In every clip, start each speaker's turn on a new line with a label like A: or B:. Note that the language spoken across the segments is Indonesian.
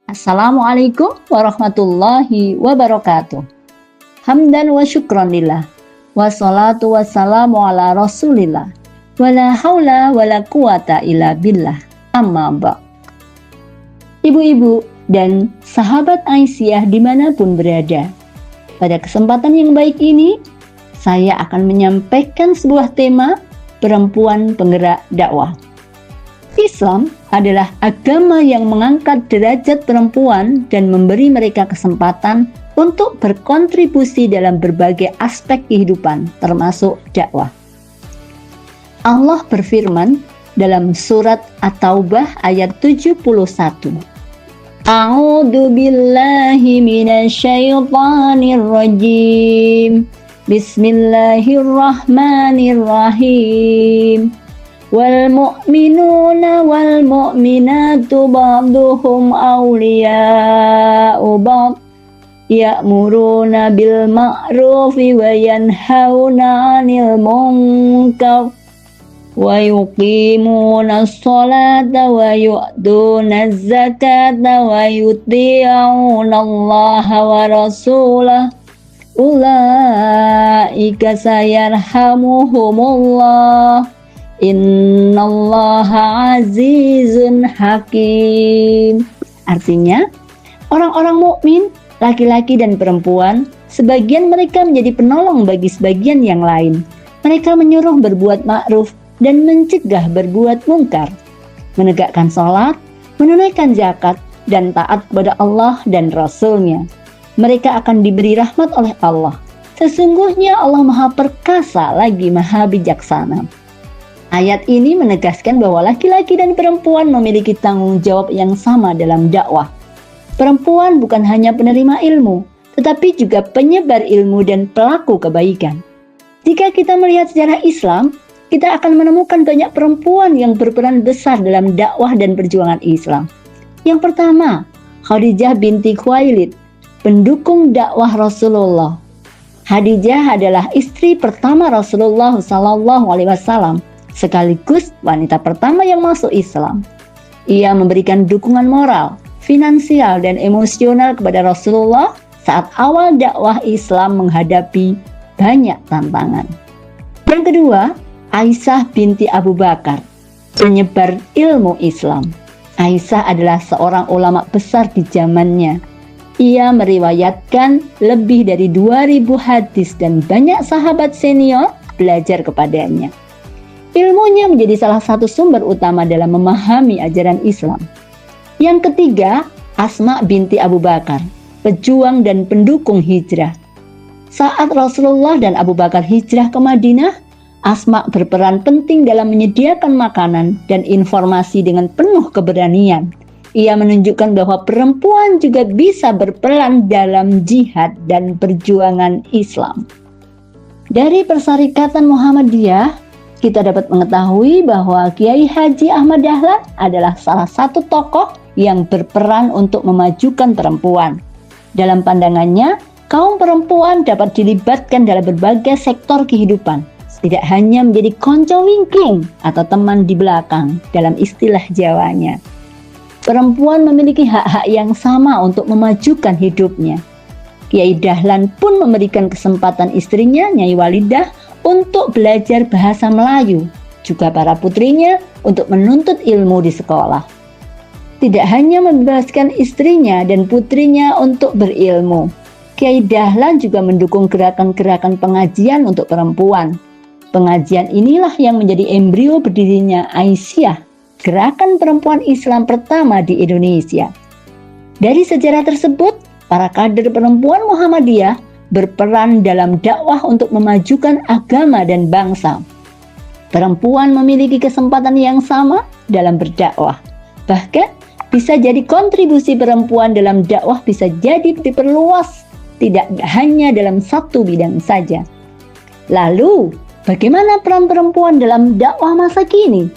A: Assalamualaikum warahmatullahi wabarakatuh. Hamdan wa syukran lillah. Wassalatu wassalamu ala rasulillah. Wala haula wala quwata illa billah. Amma ba'd. Ibu-ibu dan sahabat Aisyah dimanapun berada, pada kesempatan yang baik ini saya akan menyampaikan sebuah tema perempuan penggerak dakwah. Islam adalah agama yang mengangkat derajat perempuan dan memberi mereka kesempatan untuk berkontribusi dalam berbagai aspek kehidupan, termasuk dakwah. Allah berfirman dalam surat At-Taubah ayat 71. A'udzu billahi minasyaitonir rajim. Bismillahirrahmanirrahim. Wal mu'minuna wal mu'minatu ba'duhum awliya'u ba'd ya'muruna bil ma'rufi wa yanhauna 'anil munkar wa yuqimuna as-salata wa yu'tuna az-zakata wa yuti'una Allaha wa rasulahu ulaika sayarhamuhumullah Innallaha azizun hakim. Artinya, orang-orang mukmin, laki-laki dan perempuan, sebagian mereka menjadi penolong bagi sebagian yang lain. Mereka menyuruh berbuat ma'ruf dan mencegah berbuat mungkar, menegakkan sholat, menunaikan zakat, dan taat kepada Allah dan Rasul-Nya. Mereka akan diberi rahmat oleh Allah. Sesungguhnya Allah Maha Perkasa lagi Maha Bijaksana. Ayat ini menegaskan bahwa laki-laki dan perempuan memiliki tanggung jawab yang sama dalam dakwah. Perempuan bukan hanya penerima ilmu, tetapi juga penyebar ilmu dan pelaku kebaikan. Jika kita melihat sejarah Islam, kita akan menemukan banyak perempuan yang berperan besar dalam dakwah dan perjuangan Islam. Yang pertama, Khadijah binti Khuwailid, pendukung dakwah Rasulullah. Khadijah adalah istri pertama Rasulullah SAW, sekaligus wanita pertama yang masuk Islam. Ia memberikan dukungan moral, finansial, dan emosional kepada Rasulullah saat awal dakwah Islam menghadapi banyak tantangan. Yang kedua, Aisyah binti Abu Bakar, penyebar ilmu Islam. Aisyah adalah seorang ulama besar di zamannya. Ia meriwayatkan lebih dari 2000 hadis dan banyak sahabat senior belajar kepadanya. Ilmunya menjadi salah satu sumber utama dalam memahami ajaran Islam. Yang ketiga, Asma binti Abu Bakar, pejuang dan pendukung hijrah. Saat Rasulullah dan Abu Bakar hijrah ke Madinah, Asma berperan penting dalam menyediakan makanan dan informasi dengan penuh keberanian. Ia menunjukkan bahwa perempuan juga bisa berperan dalam jihad dan perjuangan Islam. Dari Persyarikatan Muhammadiyah, kita dapat mengetahui bahwa Kiai Haji Ahmad Dahlan adalah salah satu tokoh yang berperan untuk memajukan perempuan. Dalam pandangannya, kaum perempuan dapat dilibatkan dalam berbagai sektor kehidupan, tidak hanya menjadi konco wingking atau teman di belakang dalam istilah Jawanya. Perempuan memiliki hak-hak yang sama untuk memajukan hidupnya. Kiai Dahlan pun memberikan kesempatan istrinya, Nyai Walidah, untuk belajar bahasa Melayu, juga para putrinya untuk menuntut ilmu di sekolah. Tidak hanya membebaskan istrinya dan putrinya untuk berilmu, Kiai Dahlan juga mendukung gerakan-gerakan pengajian untuk perempuan. Pengajian inilah yang menjadi embrio berdirinya Aisyah, gerakan perempuan Islam pertama di Indonesia. Dari sejarah tersebut, para kader perempuan Muhammadiyah berperan dalam dakwah untuk memajukan agama dan bangsa. Perempuan memiliki kesempatan yang sama dalam berdakwah. Bahkan bisa jadi kontribusi perempuan dalam dakwah bisa jadi diperluas, tidak hanya dalam satu bidang saja. Lalu, bagaimana peran perempuan dalam dakwah masa kini?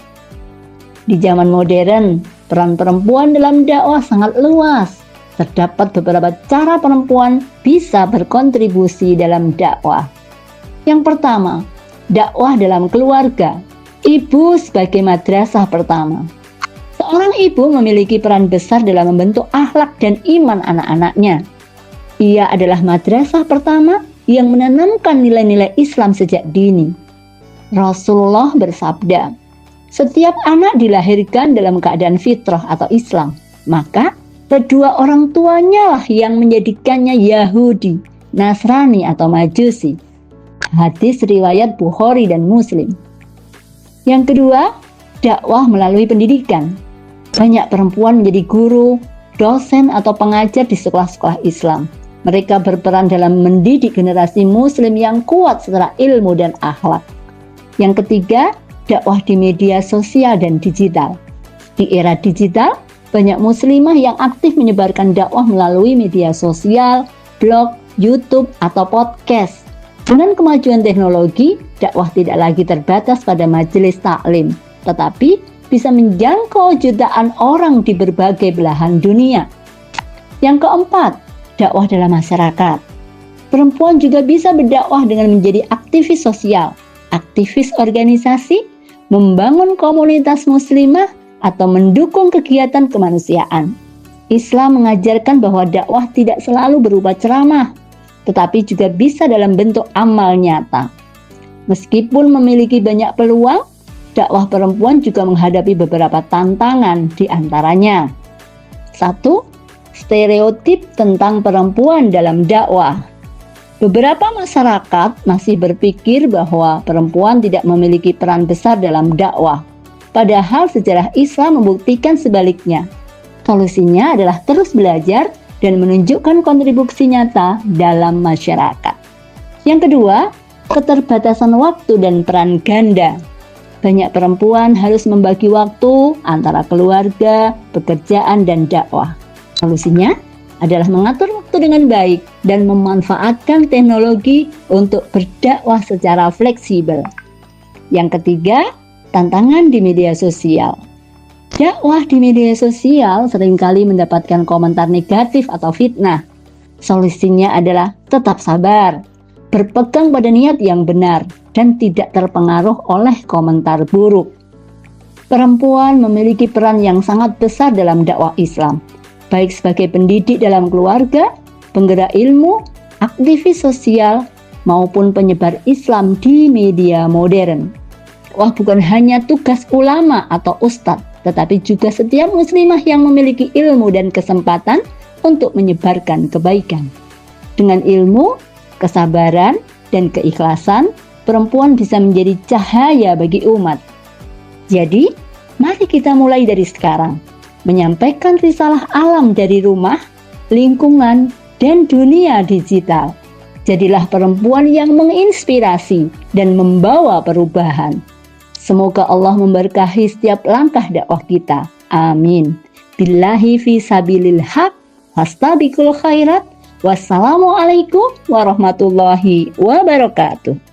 A: Di zaman modern, peran perempuan dalam dakwah sangat luas. Terdapat beberapa cara perempuan bisa berkontribusi dalam dakwah. Yang pertama, dakwah dalam keluarga. Ibu sebagai madrasah pertama. Seorang ibu memiliki peran besar dalam membentuk akhlak dan iman anak-anaknya. Ia adalah madrasah pertama yang menanamkan nilai-nilai Islam sejak dini. Rasulullah bersabda, "Setiap anak dilahirkan dalam keadaan fitrah atau Islam, maka kedua orang tuanya lah yang menjadikannya Yahudi, Nasrani atau Majusi." Hadis riwayat Bukhari dan Muslim. Yang kedua, dakwah melalui pendidikan. Banyak perempuan menjadi guru, dosen atau pengajar di sekolah-sekolah Islam. Mereka berperan dalam mendidik generasi muslim yang kuat secara ilmu dan akhlak. Yang ketiga, dakwah di media sosial dan digital. Di era digital, banyak muslimah yang aktif menyebarkan dakwah melalui media sosial, blog, YouTube, atau podcast. Dengan kemajuan teknologi, dakwah tidak lagi terbatas pada majelis taklim, tetapi bisa menjangkau jutaan orang di berbagai belahan dunia. Yang keempat, dakwah dalam masyarakat. Perempuan juga bisa berdakwah dengan menjadi aktivis sosial, aktivis organisasi, membangun komunitas muslimah, atau mendukung kegiatan kemanusiaan. Islam mengajarkan bahwa dakwah tidak selalu berupa ceramah, tetapi juga bisa dalam bentuk amal nyata. Meskipun memiliki banyak peluang, dakwah perempuan juga menghadapi beberapa tantangan, di antaranya 1. Stereotip tentang perempuan dalam dakwah. Beberapa masyarakat masih berpikir bahwa perempuan tidak memiliki peran besar dalam dakwah, padahal sejarah Islam membuktikan sebaliknya. Solusinya adalah terus belajar dan menunjukkan kontribusi nyata dalam masyarakat. Yang kedua, keterbatasan waktu dan peran ganda. Banyak perempuan harus membagi waktu antara keluarga, pekerjaan, dan dakwah. Solusinya adalah mengatur waktu dengan baik dan memanfaatkan teknologi untuk berdakwah secara fleksibel. Yang ketiga, tantangan di media sosial. Dakwah di media sosial seringkali mendapatkan komentar negatif atau fitnah. Solusinya adalah tetap sabar, berpegang pada niat yang benar, dan tidak terpengaruh oleh komentar buruk. Perempuan memiliki peran yang sangat besar dalam dakwah Islam, baik sebagai pendidik dalam keluarga, penggerak ilmu, aktivis sosial, maupun penyebar Islam di media modern. Dakwah bukan hanya tugas ulama atau ustadz, tetapi juga setiap muslimah yang memiliki ilmu dan kesempatan untuk menyebarkan kebaikan. Dengan ilmu, kesabaran, dan keikhlasan, perempuan bisa menjadi cahaya bagi umat. Jadi, mari kita mulai dari sekarang, menyampaikan risalah alam dari rumah, lingkungan, dan dunia digital. Jadilah perempuan yang menginspirasi dan membawa perubahan. Semoga Allah memberkahi setiap langkah dakwah kita. Amin. Billahi fi sabilil haq, wastabiqul khairat. Wassalamualaikum warahmatullahi wabarakatuh.